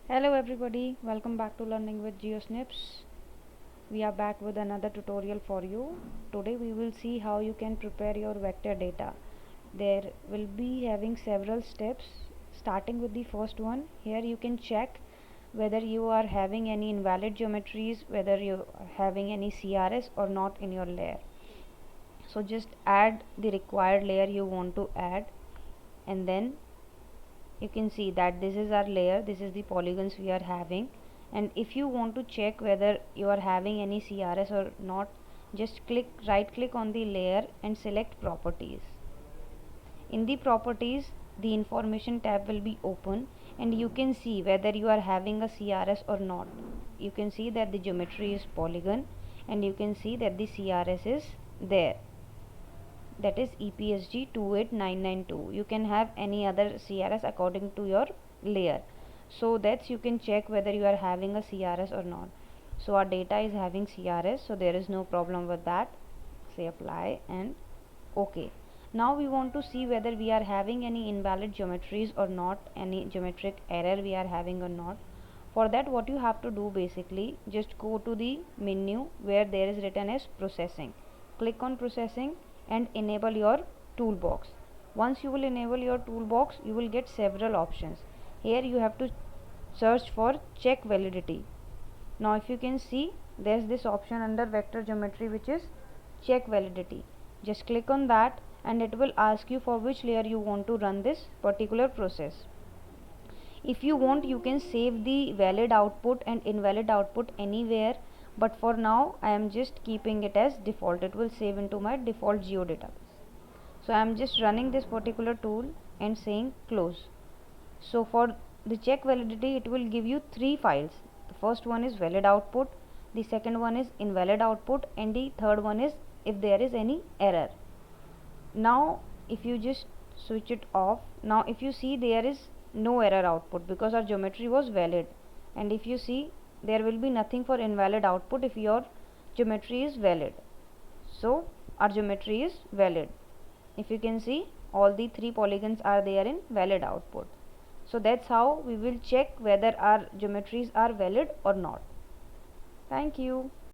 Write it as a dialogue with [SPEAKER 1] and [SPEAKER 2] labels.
[SPEAKER 1] Hello everybody, welcome back to Learning with GeoSnips. We are back with another tutorial for you. Today we will see how you can prepare your vector data. There will be having several steps, starting with the first one. Here you can check whether you are having any invalid geometries, whether you are having any CRS or not in your layer. So just add the required layer you want to add, and then you can see that this is our layer, this is the polygons we are having. And if you want to check whether you are having any CRS or not, just right click on the layer and select properties. In the properties, the information tab will be open and you can see whether you are having a CRS or not. You can see that the geometry is polygon and you can see that the CRS is there, that is EPSG 28992. You can have any other CRS according to your layer, so that you can check whether you are having a CRS or not. So our data is having CRS, so there is no problem with that. Say apply and OK. Now we want to see whether we are having any invalid geometries or not, any geometric error we are having or not. For that, what you have to do, basically just go to the menu where there is written as processing. Click on processing and enable your toolbox. Once you will enable your toolbox, you will get several options. Here you have to search for check validity. Now if you can see, there's this option under vector geometry which is check validity. Just click on that and it will ask you for which layer you want to run this particular process. If you want, you can save the valid output and invalid output anywhere, but for now I am just keeping it as default. It will save into my default geo database. So I am just running this particular tool and saying close. So for the check validity, it will give you three files. The first one is valid output, the second one is invalid output, and the third one is if there is any error. Now if you just switch it off, now if you see, there is no error output because our geometry was valid. And if you see, there will be nothing for invalid output if your geometry is valid. So our geometry is valid. If you can see, all the three polygons are there in valid output. So that's how we will check whether our geometries are valid or not. Thank you.